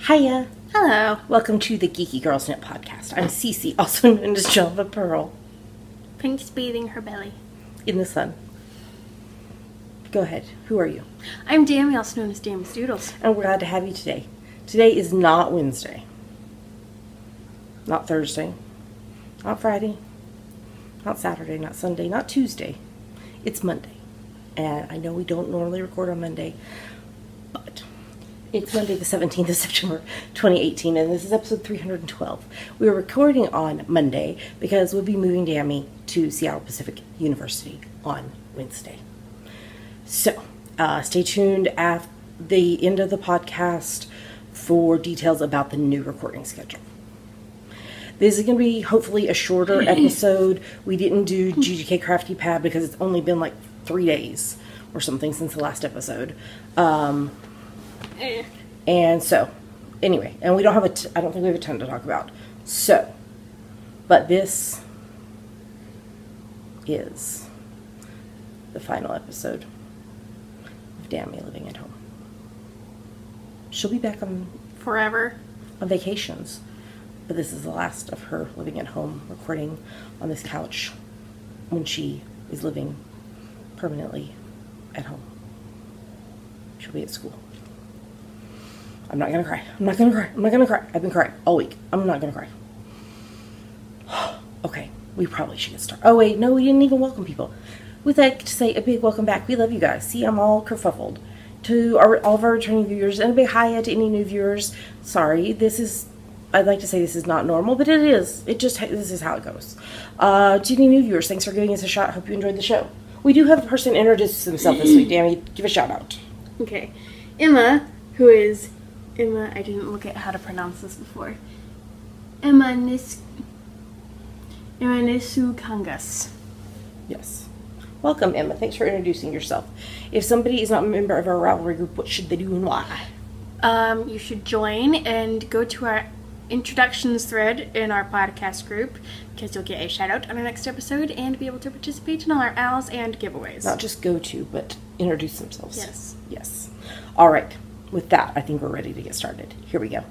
Hiya. Hello. Welcome to the Geeky Girls Knit podcast. I'm Cece, also known as Java Pearl. Pink's bathing her belly. In the sun. Go ahead. Who are you? I'm Dammy, also known as Dammy's Doodles. And we're glad to have you today. Today is not Wednesday. Not Thursday. Not Friday. Not Saturday. Not Sunday. Not Tuesday. It's Monday. And I know we don't normally record on Monday, but it's Monday the 17th of September 2018, and this is episode 312. We are recording on Monday because we'll be moving Dammy to Seattle Pacific University on Wednesday. So, stay tuned at the end of the podcast for details about the new recording schedule. This is going to be hopefully a shorter episode. We didn't do GGK Crafty Pad because it's only been like 3 days or something since the last episode. And so, anyway, and we don't have I don't think we have a ton to talk about. So, but this is the final episode of Dammy living at home. She'll be back on Forever. On vacations, but this is the last of her living at home, recording on this couch when she is living permanently at home. She'll be at school. I'm not gonna cry. I'm not gonna cry. I'm not gonna cry. I've been crying all week. I'm not gonna cry. Okay, we probably should get started. Oh wait, no, we didn't even welcome people. We'd like to say a big welcome back. We love you guys. See, I'm all kerfuffled. To all of our returning viewers, and a big hi to any new viewers. Sorry, I'd like to say this is not normal, but it is. This is how it goes. To any new viewers, thanks for giving us a shot. Hope you enjoyed the show. We do have a person introduce himself this week. Dammy, give a shout out. Okay. Emma, who is Emma, I didn't look at how to pronounce this before. Emma Nisukangas. Yes. Welcome, Emma. Thanks for introducing yourself. If somebody is not a member of our rivalry group, what should they do and why? You should join and go to our introductions thread in our podcast group, because you'll get a shout out on our next episode and be able to participate in all our owls and giveaways. Not just go to, but introduce themselves. Yes. Yes. All right. With that, I think we're ready to get started. Here we go.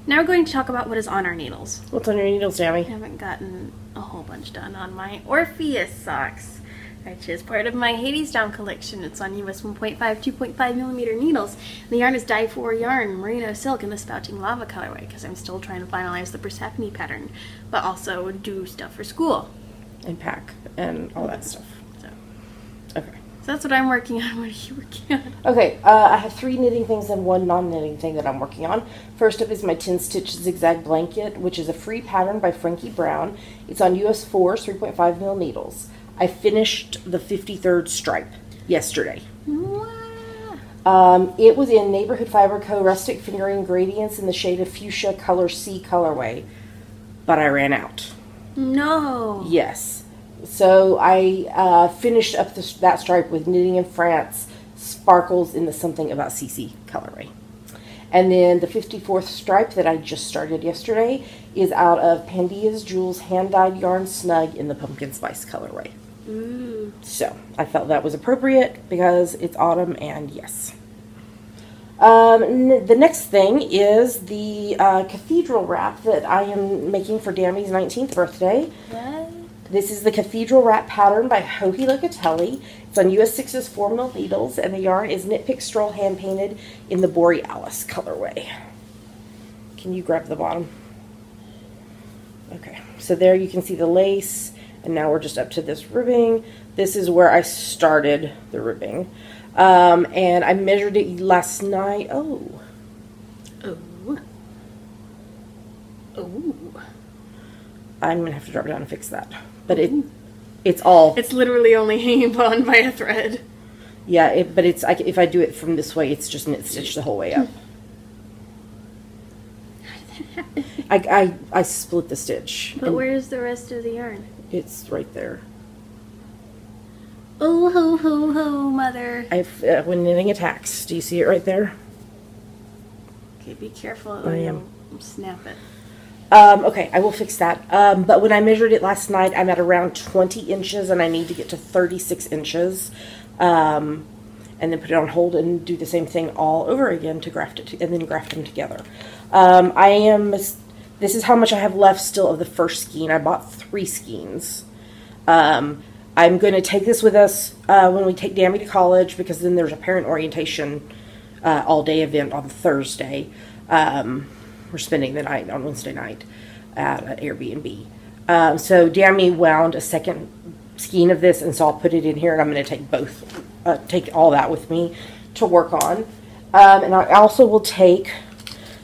Now we're going to talk about what is on our needles. What's on your needles, Dammy? I haven't gotten a whole bunch done on my Orpheus socks, which is part of my Hades Down collection. It's on US 1.5, 2.5 millimeter needles. The yarn is dye for yarn, merino silk, in the spouting lava colorway, because I'm still trying to finalize the Persephone pattern, but also do stuff for school. And pack and all that stuff. Okay. So that's what I'm working on. What are you working on? Okay, I have 3 knitting things and 1 non-knitting thing that I'm working on. First up is my 10 stitch zigzag blanket, which is a free pattern by Frankie Brown. It's on US 4 3.5 mil needles. I finished the 53rd stripe yesterday. Wow. It was in Neighborhood Fiber Co. Rustic Fingering Gradients in the shade of Fuchsia Color C colorway, but I ran out. No. Yes. So I finished up that stripe with Knitting in France Sparkles in the Something About CC colorway. And then the 54th stripe that I just started yesterday is out of Pandia's Jewels hand-dyed yarn snug in the Pumpkin Spice colorway. Ooh. So I felt that was appropriate because it's autumn, and yes. The next thing is the cathedral wrap that I am making for Dammy's 19th birthday. What? This is the Cathedral Wrap pattern by Hohi Locatelli. It's on US 6's 4 mil needles, and the yarn is Knit Pick Stroll hand painted in the Borealis colorway. Can you grab the bottom? Okay, so there you can see the lace, and now we're just up to this ribbing. This is where I started the ribbing. And I measured it last night. Oh. I'm going to have to drop it down and fix that. But it's all... It's literally only hanging on by a thread. Yeah, but it's if I do it from this way, it's just knit stitch the whole way up. How did that happen? I split the stitch. But where's the rest of the yarn? It's right there. Oh, ho, ho, ho, mother. When knitting attacks, do you see it right there? Okay, be careful. I am. Snap it. Okay, I will fix that. But when I measured it last night, I'm at around 20 inches, and I need to get to 36 inches. And and then put it on hold and do the same thing all over again to graft it and then graft them together. This is how much I have left still of the first skein. I bought 3 skeins. I'm going to take this with us when we take Dammy to college, because then there's a parent orientation all-day event on Thursday. We're spending the night on Wednesday night at an Airbnb. So Dammy wound a second skein of this, and so I'll put it in here, and I'm going to take all that with me to work on. And I also will take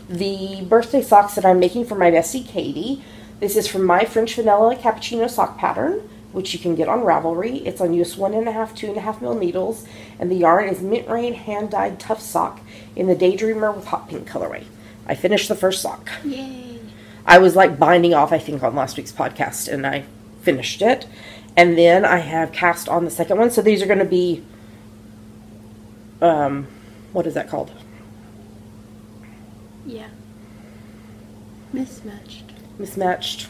the birthday socks that I'm making for my bestie Katie. This is from my French Vanilla Cappuccino sock pattern, which you can get on Ravelry. It's on US 1.5, 2.5 mil needles, and the yarn is Mint Rain hand-dyed tough sock in the Daydreamer with hot pink colorway. I finished the first sock. Yay! I was like binding off, I think, on last week's podcast, and I finished it. And then I have cast on the second one. So these are going to be, what is that called? Yeah. Mismatched.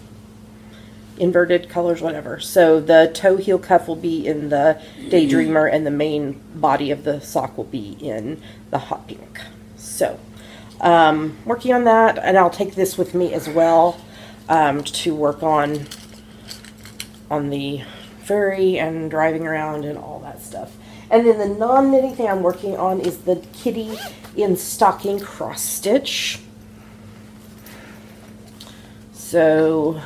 Inverted colors, whatever. So the toe heel cuff will be in the Daydreamer, and the main body of the sock will be in the hot pink. So, working on that, and I'll take this with me as well to work on the ferry and driving around and all that stuff. And then the non-knitting thing I'm working on is the Kitty in Stocking cross stitch. So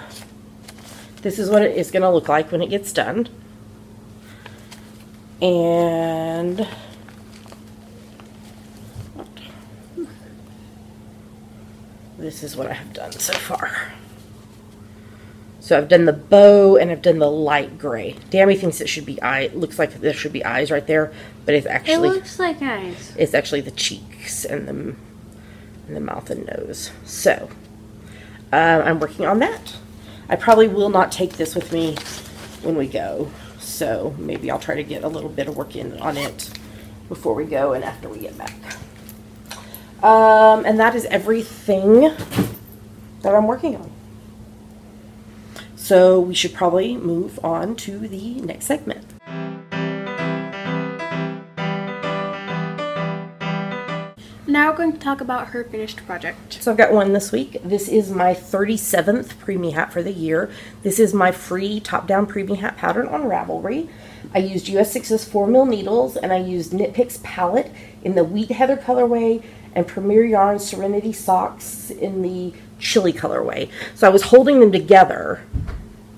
this is what it is going to look like when it gets done. And this is what I have done so far. So I've done the bow and I've done the light gray. Dammy thinks it should be it looks like there should be eyes right there, but it's actually, it looks like eyes. It's actually the cheeks and the mouth and nose. So I'm working on that. I probably will not take this with me when we go, so maybe I'll try to get a little bit of work in on it before we go and after we get back. And that is everything that I'm working on. So we should probably move on to the next segment. Now we're going to talk about her finished project. So I've got one this week. This is my 37th preemie hat for the year. This is my free top-down preemie hat pattern on Ravelry. I used US 6's 4 mil needles, and I used Knit Picks palette in the Wheat Heather colorway and Premier Yarn Serenity socks in the Chili colorway. So I was holding them together,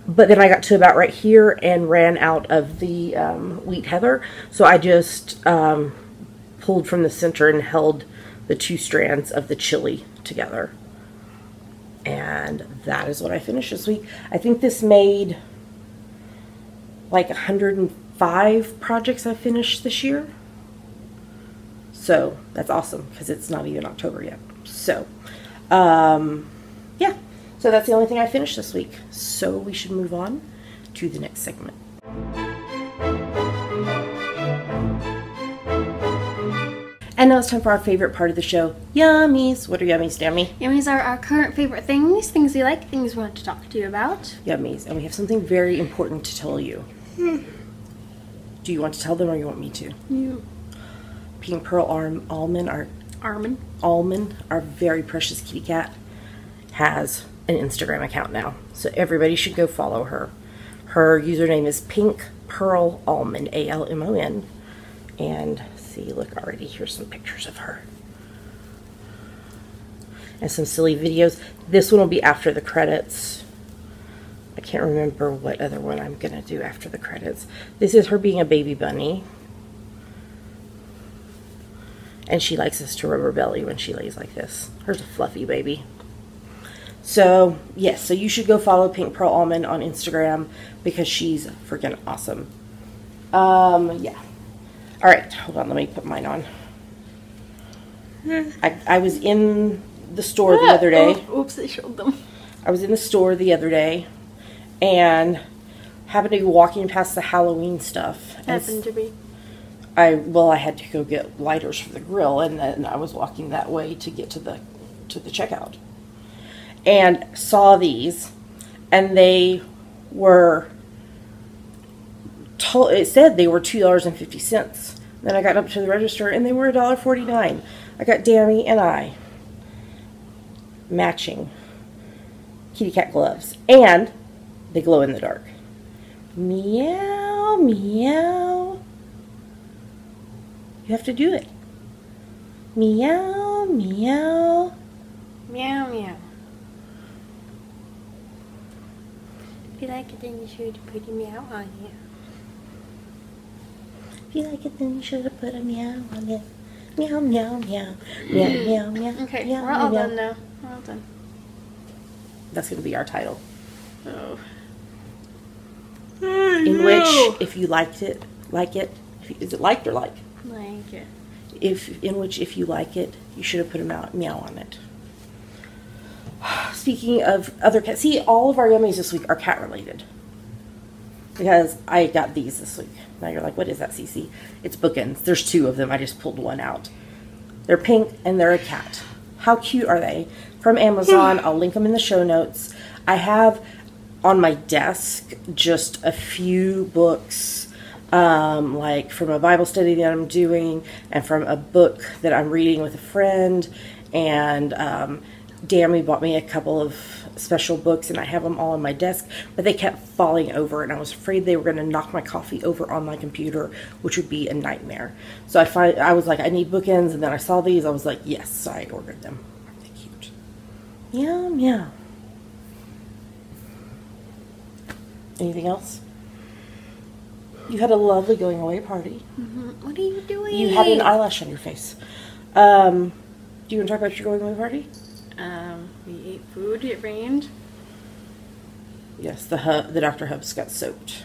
but then I got to about right here and ran out of the Wheat Heather. So I just pulled from the center and held the 2 strands of the Chili together. And that is what I finished this week. I think this made like 105 projects I finished this year. So that's awesome because it's not even October yet. So, yeah. So that's the only thing I finished this week. So we should move on to the next segment. And now it's time for our favorite part of the show, Yummies. What are Yummies, Dammy? Yummies are our current favorite things, things we like, things we want to talk to you about. Yummies. And we have something very important to tell you. Do you want to tell them or you want me to? You. Pink Pearl Almond, our very precious kitty cat, has an Instagram account now. So everybody should go follow her. Her username is Pink Pearl Almond, ALMON. And see, look already, here's some pictures of her. And some silly videos. This one will be after the credits. I can't remember what other one I'm going to do after the credits. This is her being a baby bunny. And she likes us to rub her belly when she lays like this. Her's a fluffy baby. So, yes, so you should go follow Pink Pearl Almond on Instagram because she's freaking awesome. Yeah. Alright, hold on, let me put mine on. I was in the store the other day. Oops, I showed them. I was in the store the other day and happened to be walking past the Halloween stuff. Happened to be. I had to go get lighters for the grill, and then I was walking that way to get to the checkout, and saw these, and they were it said they were $2.50, Then I got up to the register and they were $1.49. I got Dammy and I matching kitty cat gloves, and they glow in the dark. Meow, meow. You have to do it. Meow, meow. Meow, meow. If you like it, then you should put a meow on it. If you like it, then you should have put a meow on it. Meow, meow, meow. Meow, meow, meow. Okay, meow, we're all meow. done now. We're all done. That's going to be our title. Oh. In which, if you liked it, is it liked or like? Like it. If you like it, you should have put a meow on it. Speaking of other cats, see, all of our Yummies this week are cat related. Because I got these this week. Now you're like, what is that, Cece? It's bookends. There's 2 of them. I just pulled one out. They're pink and they're a cat. How cute are they? From Amazon. I'll link them in the show notes. I have on my desk just a few books, like from a Bible study that I'm doing and from a book that I'm reading with a friend. And Dammy bought me a couple of special books, and I have them all on my desk, but they kept falling over, and I was afraid they were going to knock my coffee over on my computer, which would be a nightmare. So I was like, I need bookends, and then I saw these. I was like, yes, so I ordered them. Aren't they cute? Meow, meow. Anything else? You had a lovely going away party. Mm-hmm. What are you doing? You had an eyelash on your face. Do you want to talk about your going away party? We ate food. It rained. Yes, the Dr. Hubs got soaked.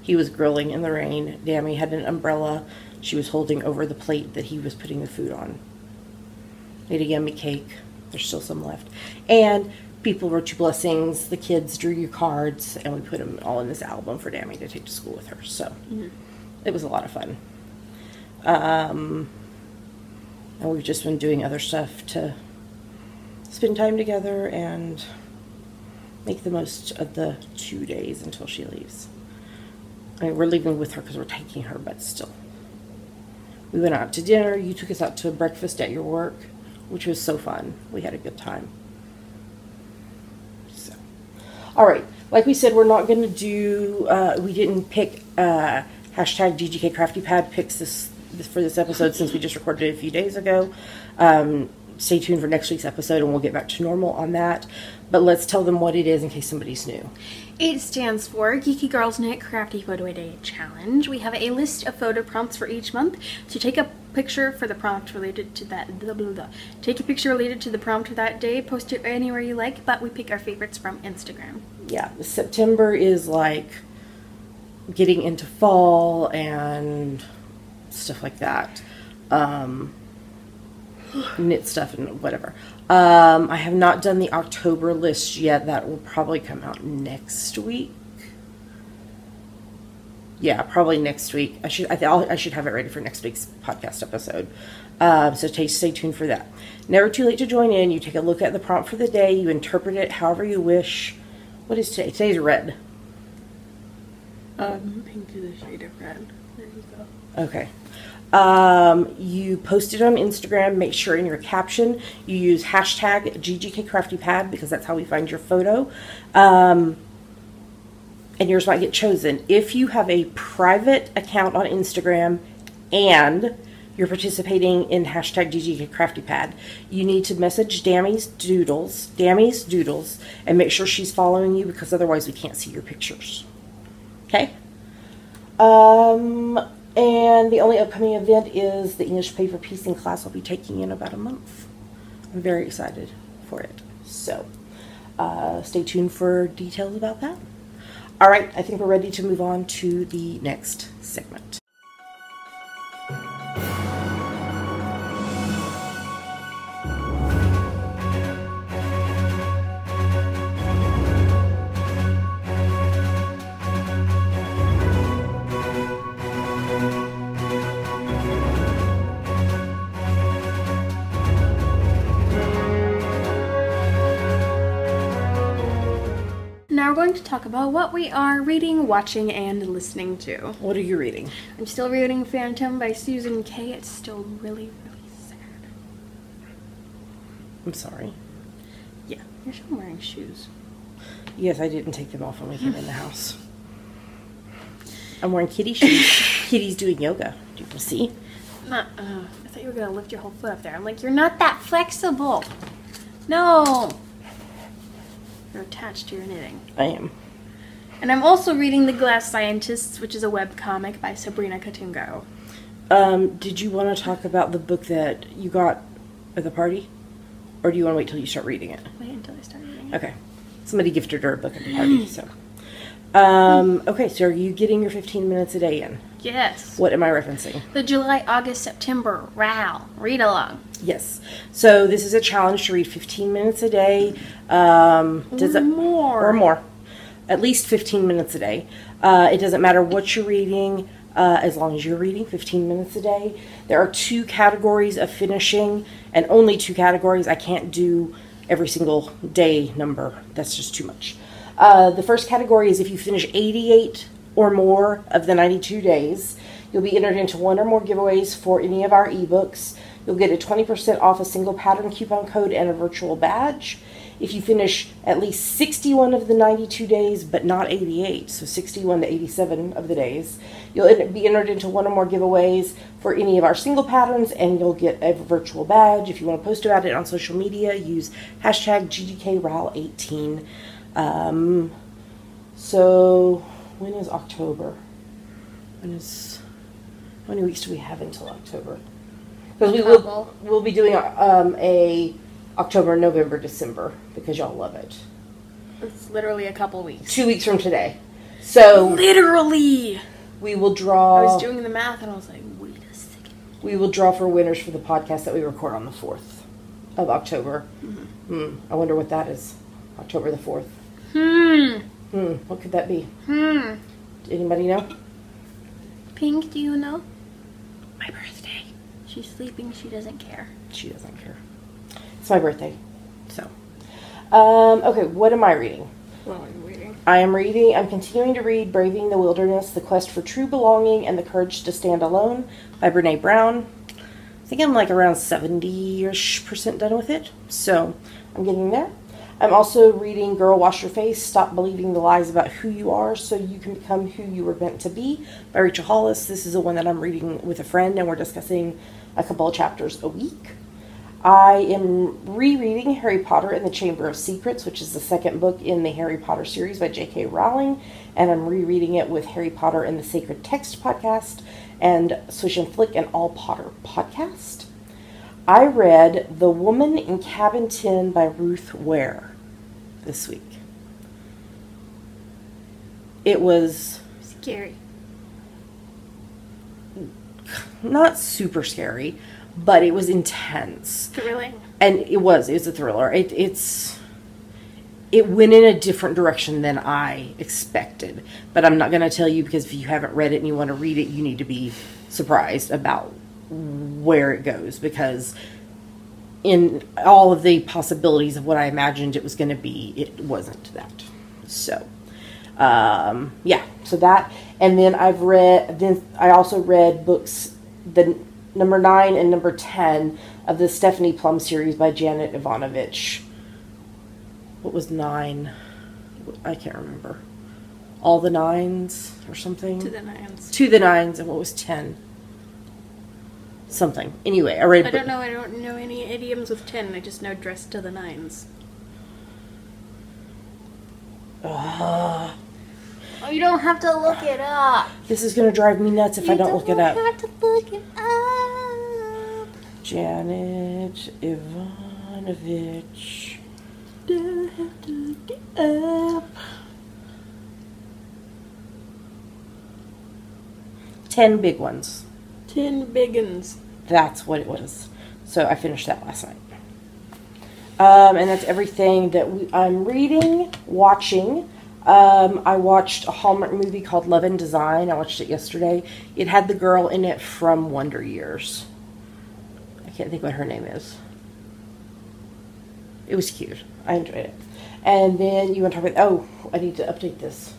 He was grilling in the rain. Dammy had an umbrella she was holding over the plate that he was putting the food on. Made a yummy cake. There's still some left. And people wrote you blessings. The kids drew you cards, and we put them all in this album for Dammy to take to school with her. So it was a lot of fun. And we've just been doing other stuff to spend time together and make the most of the 2 days until she leaves. I mean, we're leaving with her because we're taking her, but still. We went out to dinner. You took us out to a breakfast at your work, which was so fun. We had a good time. So, all right. Like we said, we're not going to do, we didn't pick hashtag GGK Crafty Pad picks for this episode since we just recorded it a few days ago. Stay tuned for next week's episode and we'll get back to normal on that. But let's tell them what it is in case somebody's new. It stands for Geeky Girls Knit Crafty Photo a Day Challenge. We have a list of photo prompts for each month. So take a picture for the prompt related to that. Blah, blah, blah. Take a picture related to the prompt that day. Post it anywhere you like, but we pick our favorites from Instagram. Yeah, September is like getting into fall and stuff like that. Knit stuff and whatever. I have not done the October list yet. That will probably come out next week. Yeah, probably next week. I should have it ready for next week's podcast episode. So stay tuned for that. Never too late to join in. You take a look at the prompt for the day. You interpret it however you wish. What is today? Today's red. Pink is a shade of red. There you go. Okay. You post it on Instagram. Make sure in your caption you use hashtag GGKCraftyPad because that's how we find your photo. And yours might get chosen. If you have a private account on Instagram and you're participating in hashtag GGKCraftyPad, you need to message Dammy's Doodles, and make sure she's following you because otherwise we can't see your pictures. Okay? And the only upcoming event is the English paper piecing class I'll be taking in about a month. I'm very excited for it. So, stay tuned for details about that. All right, I think we're ready to move on to the next segment. going to talk about what we are reading, watching, and listening to. What are you reading? I'm still reading Phantom by Susan Kay. It's still really, really sad. I'm sorry. Yeah, you're still wearing shoes. Yes, I didn't take them off when we came in the house. I'm wearing kitty shoes. Kitty's doing yoga. Do you want to see? I thought you were going to lift your whole foot up there. I'm like, you're not that flexible. No. You're attached to your knitting. I am. And I'm also reading The Glass Scientists, which is a webcomic by Sabrina Katungo. Did you want to talk about the book that you got at the party? Or do you want to wait till you start reading it? Wait until I start reading it. Okay. Somebody gifted her a book at the party, so. Okay, so are you getting your 15 minutes a day in? Yes. What am I referencing? The July, August, September RAL. Read along. Yes. So this is a challenge to read 15 minutes a day. Or more. At least 15 minutes a day. It doesn't matter what you're reading, as long as you're reading 15 minutes a day. There are 2 categories of finishing, and only 2 categories. I can't do every single day number. That's just too much. The first category is if you finish 88 or more of the 92 days, you'll be entered into 1 or more giveaways for any of our ebooks. You'll get a 20% off a single pattern coupon code and a virtual badge. If you finish at least 61 of the 92 days, but not 88, so 61 to 87 of the days, you'll be entered into 1 or more giveaways for any of our single patterns, and you'll get a virtual badge. If you want to post about it on social media, use hashtag GGKRAL18. So when is October? How many weeks do we have until October? Because we'll be doing a October, November, December, because y'all love it. It's literally a couple weeks. 2 weeks from today. So literally, we will draw. I was doing the math and I was like, wait a second. We will draw for winners for the podcast that we record on the 4th of October. I wonder what that is. October the 4th. What could that be? Anybody know? Pink, do you know? My birthday. She's sleeping. She doesn't care. She doesn't care. It's my birthday. So, okay, what am I reading? What are you reading? I'm continuing to read Braving the Wilderness, The Quest for True Belonging and the Courage to Stand Alone by Brene Brown. I think I'm like around 70-ish% done with it. So, I'm getting there. I'm also reading Girl Wash Your Face, Stop Believing the Lies About Who You Are So You Can Become Who You Were Meant to Be by Rachel Hollis. This is the one that I'm reading with a friend, and we're discussing a couple of chapters a week. I am rereading Harry Potter and the Chamber of Secrets, which is the 2nd book in the Harry Potter series by J.K. Rowling, and I'm rereading it with Harry Potter and the Sacred Text podcast and Swish and Flick and All Potter podcast. I read The Woman in Cabin 10 by Ruth Ware this week. It was scary. Not super scary, but it was intense. Thrilling. And it was a thriller. It went in a different direction than I expected. But I'm not going to tell you, because if you haven't read it and you want to read it, you need to be surprised about where it goes, because in all of the possibilities of what I imagined it was going to be, it wasn't that. So, yeah, so that, and then I also read books, the number 9 and number 10 of the Stephanie Plum series by Janet Ivanovich. What was 9? I can't remember. All the Nines or something? To the Nines. To the Nines, and what was 10? Something. Anyway, I read. I don't know any idioms with 10. I just know dressed to the nines. Oh, you don't have to look it up. This is going to drive me nuts if I don't look it up. You don't have to look it up. Janet Ivanovich. Don't have to look it up. 10 big ones. 10 biggins. That's what it was. So I finished that last night. And that's everything that I'm reading, watching. I watched a Hallmark movie called Love and Design. I watched it yesterday. It had the girl in it from Wonder Years. I can't think what her name is. It was cute. I enjoyed it. And then you want to talk about... Oh, I need to update this.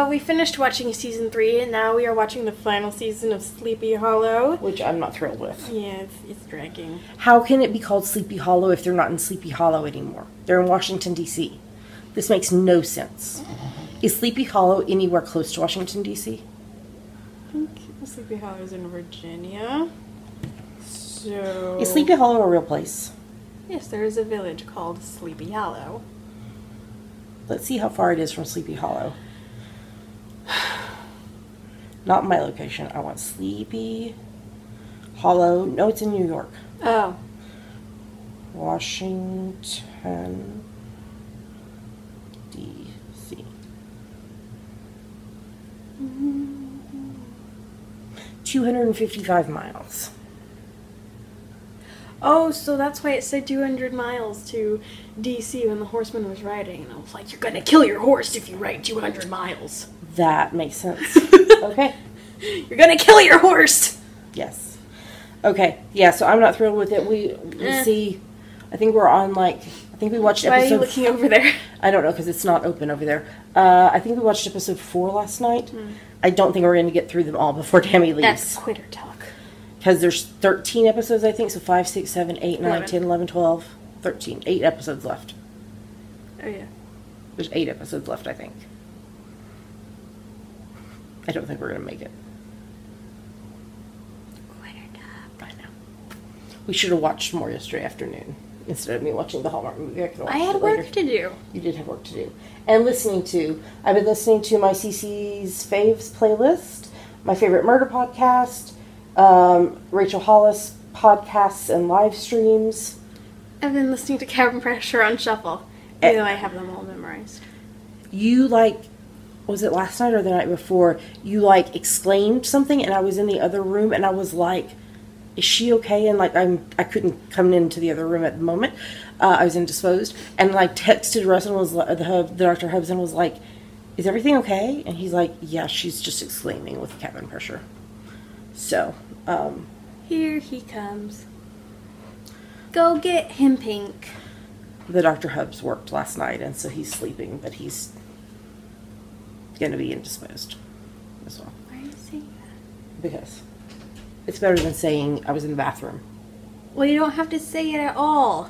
We finished watching season 3, and now we are watching the final season of Sleepy Hollow. Which I'm not thrilled with. Yeah, it's dragging. How can it be called Sleepy Hollow if they're not in Sleepy Hollow anymore? They're in Washington, D.C. This makes no sense. Is Sleepy Hollow anywhere close to Washington, D.C.? I think Sleepy Hollow is in Virginia. So... Is Sleepy Hollow a real place? Yes, there is a village called Sleepy Hollow. Let's see how far it is from Sleepy Hollow. Not my location. I want Sleepy Hollow. No, it's in New York. Oh. Washington, D.C. 255 miles. Oh, so that's why it said 200 miles to D.C. when the horseman was riding. And I was like, you're gonna kill your horse if you ride 200 miles. That makes sense. Okay. You're gonna kill your horse! Yes. Okay. Yeah, so I'm not thrilled with it. We see, I think we're on I think we watched episode... Why are you looking over there? I don't know, because it's not open over there. I think we watched episode 4 last night. I don't think we're going to get through them all before Tammy leaves. That's quitter talk. Because there's 13 episodes, I think, so 5, 6, 7, 8, 9, 11. 10, 11, 12, 13. 8 episodes left. Oh, yeah. There's 8 episodes left, I think. I don't think we're going to make it. Quitter talk. I know. We should have watched more yesterday afternoon. Instead of me watching the Hallmark movie, I had work to do. You did have work to do. And listening to. I've been listening to my CC's Faves playlist, my favorite murder podcast, Rachel Hollis podcasts and live streams. I've been listening to Cabin Pressure on shuffle, even though I have them all memorized. You, was it last night or the night before, you, exclaimed something, and I was in the other room, and I was like, is she okay? And, I couldn't come into the other room at the moment. I was indisposed. And, texted Russ and was, the Dr. Hubs, and was like, is everything okay? And he's like, yeah, she's just exclaiming with cabin pressure. So, Here he comes. Go get him, Pink. The Dr. Hubs worked last night, and so he's sleeping, but he's going to be indisposed as well. Why are you saying that? Because it's better than saying I was in the bathroom. Well, you don't have to say it at all.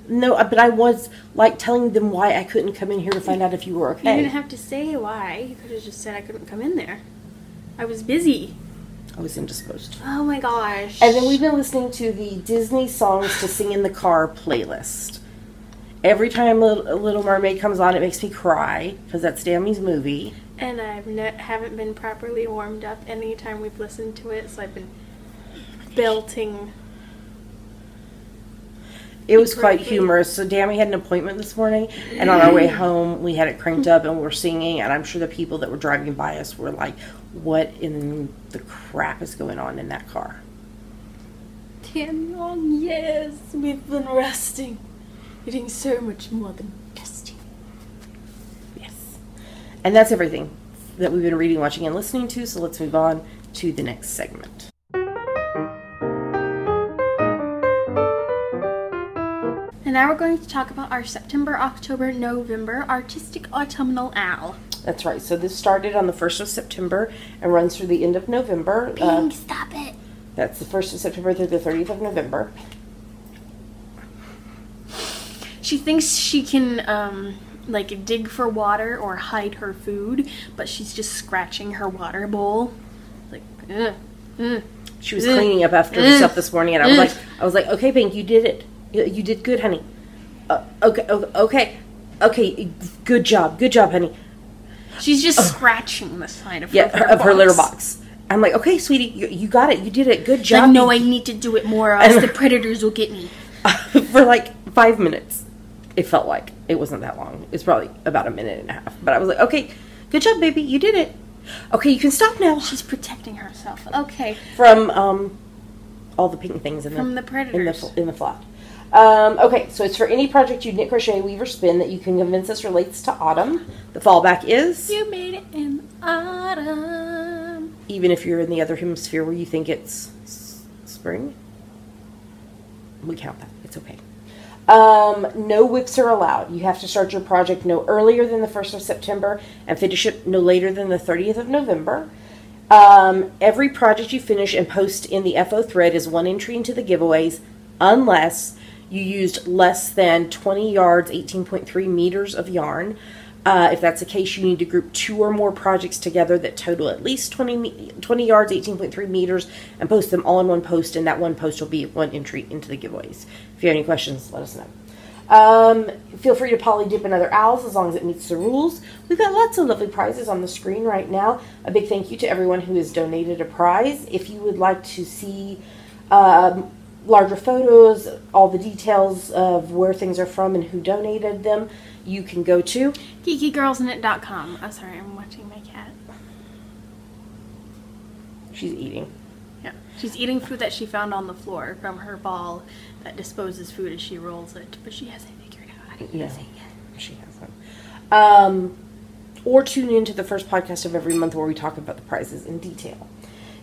No, but I was, telling them why I couldn't come in here to find out if you were okay. You didn't have to say why. You could have just said I couldn't come in there. I was busy. I was indisposed. Oh my gosh. And then we've been listening to the Disney Songs to Sing in the Car playlist. Every time Little Mermaid comes on, it makes me cry, because that's Dammy's movie. And I haven't been properly warmed up any time we've listened to it, so I've been belting. It was quite humorous. So Dammy had an appointment this morning, and on our way home, we had it cranked up, and we were singing, and I'm sure the people that were driving by us were like, what in the crap is going on in that car? 10 long years we've been resting. Eating so much more than testing. Yes. And that's everything that we've been reading, watching, and listening to, so let's move on to the next segment. And now we're going to talk about our September, October, November Artistic Autumnal Owl. That's right. So this started on the 1st of September and runs through the end of November. Pink, stop it. That's the 1st of September through the 30th of November. She thinks she can, dig for water or hide her food, but she's just scratching her water bowl. She was cleaning up after herself this morning, and I was like, okay, Pink, you did it. You did good, honey. Okay, good job, honey. She's just scratching the side of her litter box. I'm like, okay, sweetie, you got it. You did it. Good job. No, I need to do it more, or else the predators will get me. For 5 minutes, it felt like. It wasn't that long. It's probably about a minute and a half. But I was like, okay, good job, baby. You did it. Okay, you can stop now. She's protecting herself. Okay. From all the pink things from the predators in the flat. Okay, so it's for any project you knit, crochet, weave, or spin that you can convince us relates to autumn. The fallback is... You made it in autumn. Even if you're in the other hemisphere where you think it's spring. We count that. It's okay. No whips are allowed. You have to start your project no earlier than the 1st of September and finish it no later than the 30th of November. Every project you finish and post in the FO thread is 1 entry into the giveaways, unless you used less than 20 yards, 18.3 meters of yarn. If that's the case, you need to group 2 or more projects together that total at least 20 yards, 18.3 meters, and post them all in one post, and that one post will be 1 entry into the giveaways. If you have any questions, let us know. Feel free to poly dip in other owls as long as it meets the rules. We've got lots of lovely prizes on the screen right now. A big thank you to everyone who has donated a prize. If you would like to see larger photos, all the details of where things are from and who donated them, you can go to geekygirlsknit.com. Oh, sorry, I'm watching my cat. She's eating. Yeah, she's eating food that she found on the floor from her ball that disposes food as she rolls it, but she hasn't figured out how to use it yet. She hasn't. Or tune into the first podcast of every month where we talk about the prizes in detail.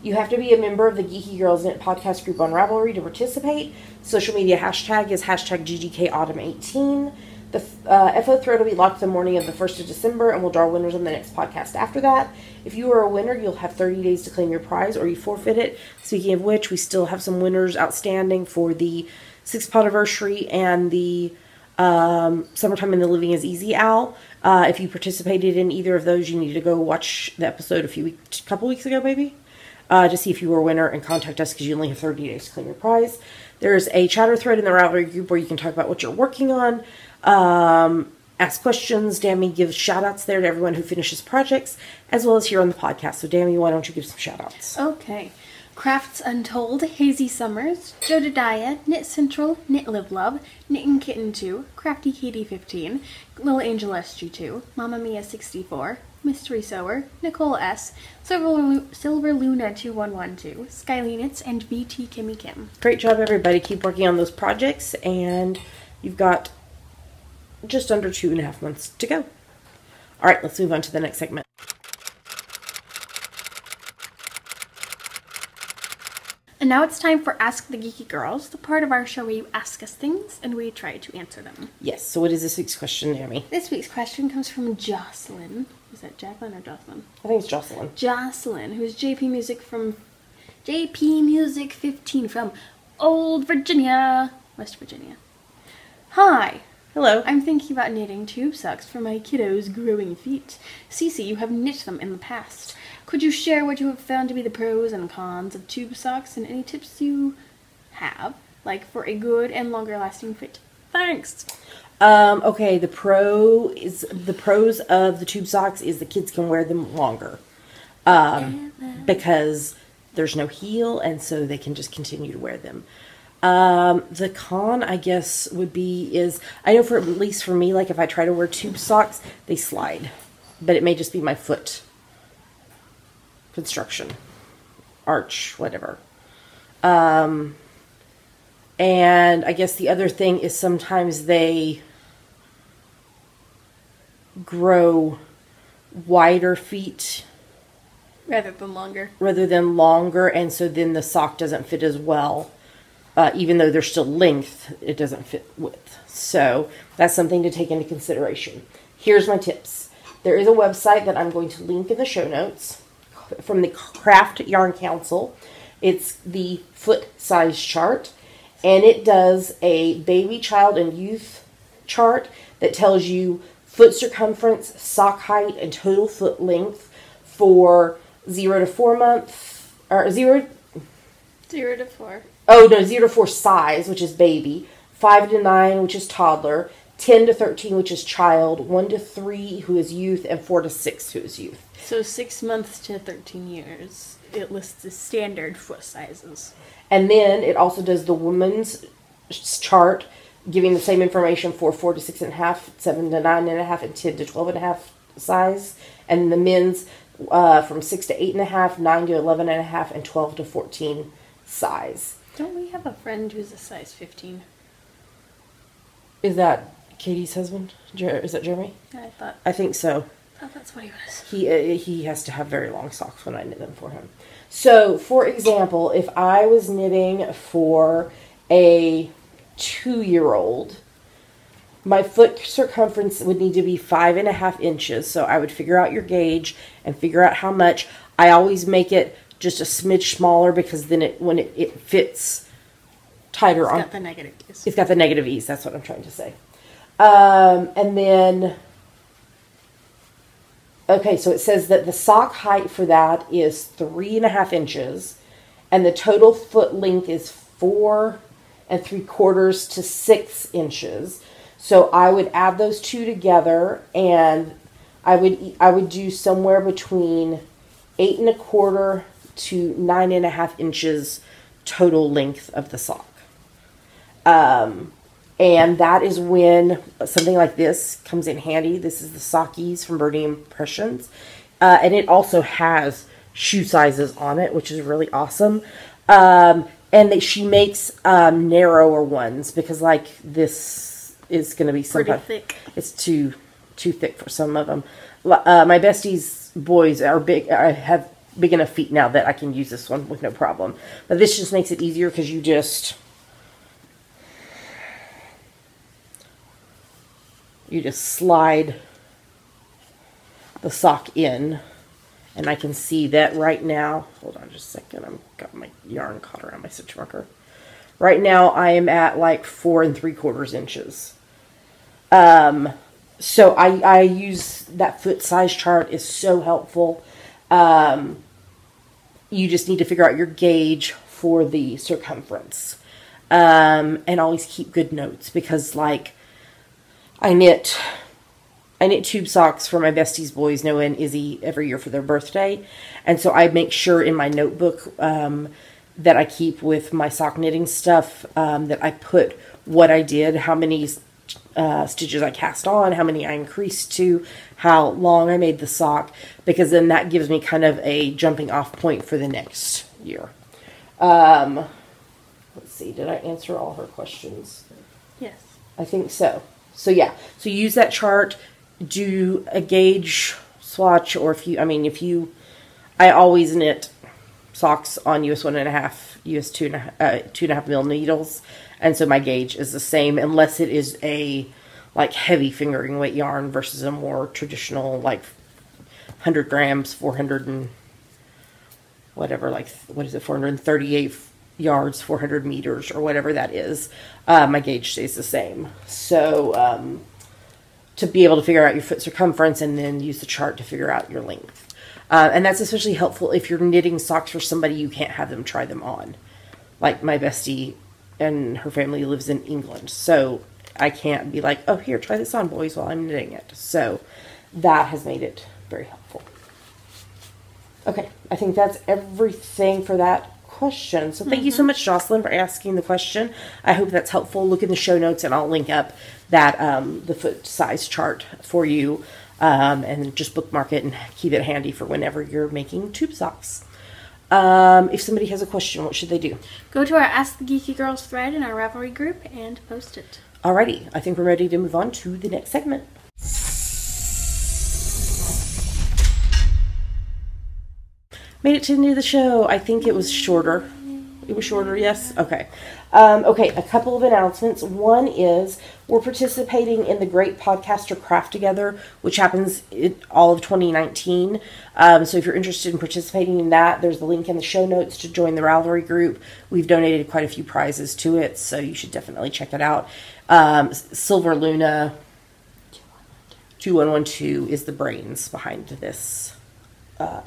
You have to be a member of the Geeky Girls Knit podcast group on Ravelry to participate. Social media hashtag is hashtag GGKAutumn18. The FO thread will be locked the morning of the 1st of December, and we'll draw winners on the next podcast after that. If you are a winner, you'll have 30 days to claim your prize, or you forfeit it. Speaking of which, we still have some winners outstanding for the 6th Podiversary and the Summertime in the Living is Easy Owl. If you participated in either of those, you need to go watch the episode a couple weeks ago, maybe, to see if you were a winner, and contact us because you only have 30 days to claim your prize. There's a chatter thread in the Ravelry group where you can talk about what you're working on, ask questions. Dammy gives shout outs there to everyone who finishes projects, as well as here on the podcast. So Dammy, why don't you give some shout outs? Okay. Crafts Untold, Hazy Summers, Jodadiah, Knit Central, Knit Live Love, Knitting Kitten 2, Crafty Katie 15, Little Angel SG2, Mama Mia 64, Mystery Sewer, Nicole S, Silver Luna 2112, Skyly Knits, and BT Kimmy Kim. Great job, everybody. Keep working on those projects, and you've got just under 2.5 months to go. All right, let's move on to the next segment. And now it's time for Ask the Geeky Girls, the part of our show where you ask us things and we try to answer them. Yes, so what is this week's question, Naomi? This week's question comes from Jocelyn. Is that Jacqueline or Jocelyn? I think it's Jocelyn. Jocelyn, who's JP Music 15 from Old Virginia, West Virginia. Hi. Hello. I'm thinking about knitting tube socks for my kiddos' growing feet. Cece, you have knit them in the past. Could you share what you have found to be the pros and cons of tube socks and any tips you have, like for a good and longer lasting fit? Thanks. Okay, the pros of the tube socks is the kids can wear them longer. Because there's no heel, and so they can just continue to wear them. The con, I guess, would be I know at least for me, like if I try to wear tube socks, they slide. But it may just be my foot construction, arch, whatever. And I guess the other thing is sometimes they grow wider feet rather than longer, and so then the sock doesn't fit as well. Even though there's still length, it doesn't fit width. So that's something to take into consideration. Here's my tips. There is a website that I'm going to link in the show notes from the Craft Yarn Council. It's the foot size chart, and it does a baby, child, and youth chart that tells you foot circumference, sock height, and total foot length for 0 to 4 months, or 0 to 4. Oh, no, 0 to 4 size, which is baby, 5 to 9, which is toddler, 10 to 13, which is child, 1 to 3, who is youth, and 4 to 6, who is youth. So 6 months to 13 years, it lists the standard foot sizes. And then it also does the woman's chart, giving the same information for 4 to 6.5, 7 to 9.5, and 10 to 12.5 size. And the men's from 6 to 8.5, 9 to 11.5, and 12 to 14 size. Don't we have a friend who's a size 15? Is that Katie's husband? Is that Jeremy? I think so. I thought that's what he was. He has to have very long socks when I knit them for him. So, for example, if I was knitting for a 2-year-old, my foot circumference would need to be 5.5 inches. So I would figure out your gauge and figure out how much. I always make it just a smidge smaller because then when it fits tighter on. It's got the negative ease. It's got the negative ease. That's what I'm trying to say. And then, okay, so it says that the sock height for that is 3.5 inches, and the total foot length is 4 3/4 to 6 inches. So I would add those two together, and I would do somewhere between 8 1/4 to 9.5 inches total length of the sock. And that is when something like this comes in handy. This is the Sockies from Birdie Impressions. And it also has shoe sizes on it, which is really awesome. And she makes narrower ones because like this is going to be sometimes thick. It's too thick for some of them. My besties' boys are big. I have big enough feet now that I can use this one with no problem. But this just makes it easier because you just slide the sock in, and I can see that right now. Hold on just a second. I've got my yarn caught around my stitch marker. Right now I am at like 4 3/4 inches. So I use that foot size chart. Is so helpful. You just need to figure out your gauge for the circumference. And always keep good notes because like I knit tube socks for my besties boys, Noah and Izzy, every year for their birthday. And so I make sure in my notebook that I keep with my sock knitting stuff that I put what I did, how many stitches I cast on, how many I increased to, how long I made the sock, because then that gives me kind of a jumping off point for the next year. Let's see, did I answer all her questions? Yes. I think so. So yeah, so use that chart, do a gauge swatch, or I always knit socks on US 1.5, US 2.5 mil needles, and so my gauge is the same unless it is a like heavy fingering weight yarn versus a more traditional like 100 grams, 400 and whatever, like what is it, 438 yards, 400 meters, or whatever that is. My gauge stays the same. So to be able to figure out your foot circumference and then use the chart to figure out your length. And that's especially helpful if you're knitting socks for somebody you can't have them try them on. Like my bestie and her family lives in England, so I can't be like, oh, here, try this on, boys, while I'm knitting it. So that has made it very helpful. Okay, I think that's everything for that question. So thank you so much, Jocelyn, for asking the question. I hope that's helpful. Look in the show notes and I'll link up that the foot size chart for you, and just bookmark it and keep it handy for whenever you're making tube socks. If somebody has a question, what should they do? Go to our Ask the Geeky Girls thread in our Ravelry group and post it. Alrighty, I think we're ready to move on to the next segment. Made it to the end of the show. I think it was shorter. It was shorter, yes? Okay. Okay, a couple of announcements. One is we're participating in the Great Podcaster Craft Together, which happens in all of 2019. So if you're interested in participating in that, there's the link in the show notes to join the Ravelry group. We've donated quite a few prizes to it, so you should definitely check it out. Silver Luna 2112 is the brains behind this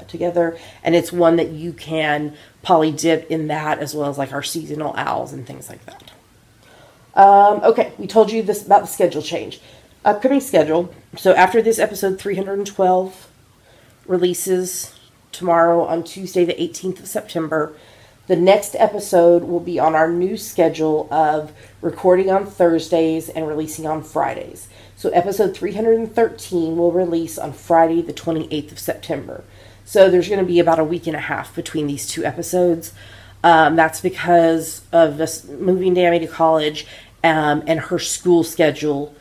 together, and it's one that you can poly dip in that, as well as like our seasonal owls and things like that. Okay, we told you this about the schedule change. Upcoming schedule. So after this episode 312 releases tomorrow on Tuesday the 18th of September, the next episode will be on our new schedule of recording on Thursdays and releasing on Fridays. So episode 313 will release on Friday the 28th of September. So there's going to be about a week and a half between these two episodes. That's because of us moving Dammy to college, and her school schedule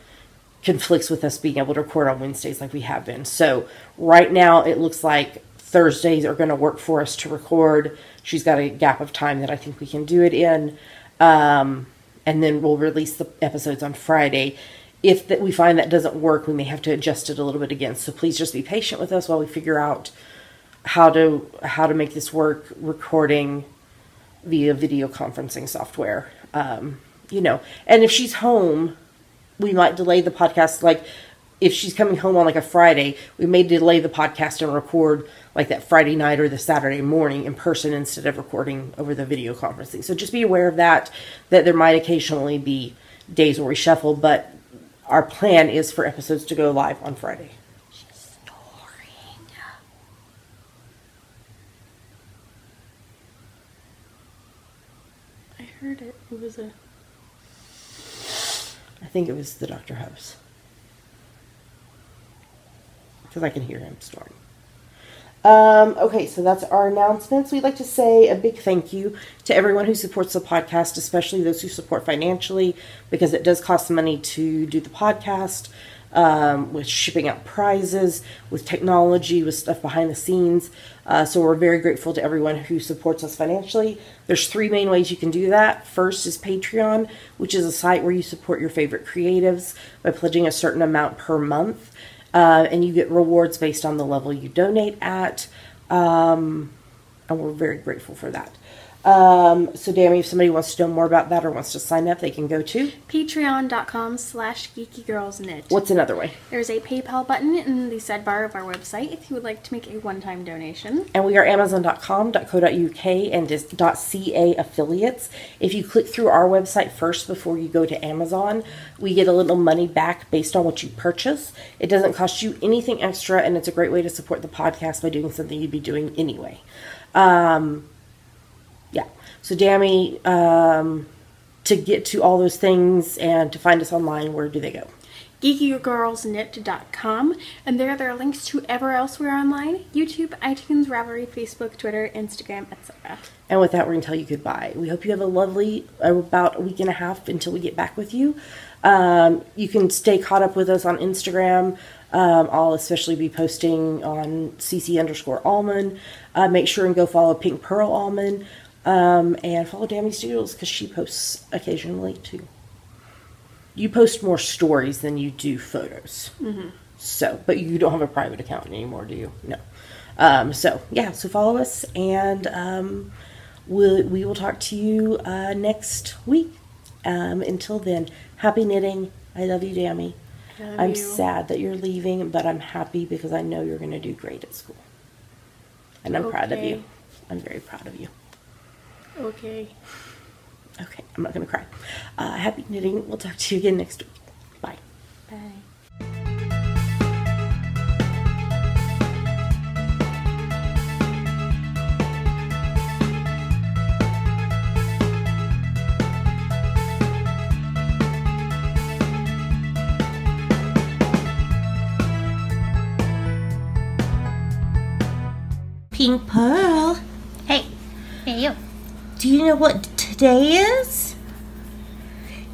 conflicts with us being able to record on Wednesdays like we have been. So right now it looks like Thursdays are going to work for us to record. She's got a gap of time that I think we can do it in. And then we'll release the episodes on Friday. if that we find that doesn't work, we may have to adjust it a little bit again. So please just be patient with us while we figure out how to make this work recording via video conferencing software. You know, and if she's home, we might delay the podcast. Like if she's coming home on like a Friday, we may delay the podcast and record like that Friday night or the Saturday morning in person instead of recording over the video conferencing. So just be aware of that there might occasionally be days where we shuffle, but our plan is for episodes to go live on Friday. She's snoring. I heard it. It was a... I think it was the Dr. Hubs. Because I can hear him snoring. Okay, so that's our announcements. We'd like to say a big thank you to everyone who supports the podcast, especially those who support financially, because it does cost money to do the podcast, with shipping out prizes, with technology, with stuff behind the scenes. So we're very grateful to everyone who supports us financially. There's 3 main ways you can do that. First is Patreon, which is a site where you support your favorite creatives by pledging a certain amount per month. And you get rewards based on the level you donate at. And we're very grateful for that. So Dammy, if somebody wants to know more about that or wants to sign up, they can go to patreon.com/geekygirlsknit. What's another way? There's a PayPal button in the sidebar of our website if you would like to make a one-time donation. And we are amazon.com.co.uk and .ca affiliates. If you click through our website first before you go to Amazon, we get a little money back based on what you purchase. It doesn't cost you anything extra, and it's a great way to support the podcast by doing something you'd be doing anyway. Yeah. So Dammy, to get to all those things and to find us online, where do they go? geekygirlsknit.com, and there are links to everywhere else we're online: YouTube, iTunes, Ravelry, Facebook, Twitter, Instagram, etc. And with that, we're going to tell you goodbye. We hope you have a lovely, about a week and a half until we get back with you. You can stay caught up with us on Instagram. I'll especially be posting on cc_almond. Make sure and go follow Pink Pearl Almond. And follow Dammy's Doodles because she posts occasionally too. You post more stories than you do photos. Mm-hmm. So, but you don't have a private account anymore, do you? No. So yeah, so follow us, and we will talk to you next week. Until then, happy knitting. I love you, Dammy. I'm sad that you're leaving, but I'm happy because I know you're going to do great at school. And I'm proud of you. I'm very proud of you. Okay. Okay, I'm not going to cry. Happy knitting. We'll talk to you again next week. Bye. Bye. Pink Pearl. Hey. Hey, you. Do you know what today is?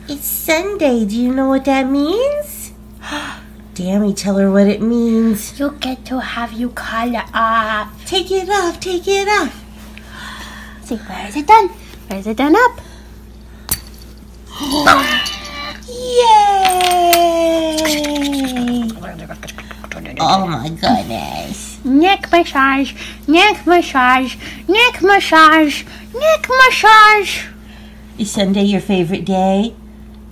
It's Sunday. Do you know what that means? Dammy, tell her what it means. You get to have you color up. Take it off. Take it off. See, where is it done? Where is it done up? Yay! Oh my goodness. Neck massage, neck massage, neck massage, neck massage. Is Sunday your favorite day?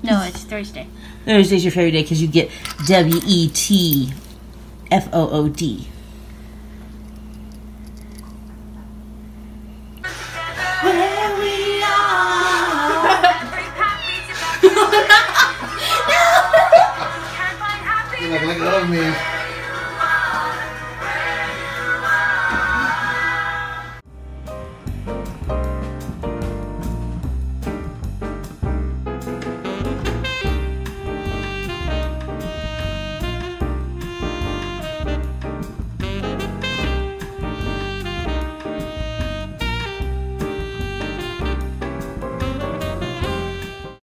No, it's Thursday. Thursday's your favorite day because you get WETFOOD. Where we are. You're not gonna let go of me.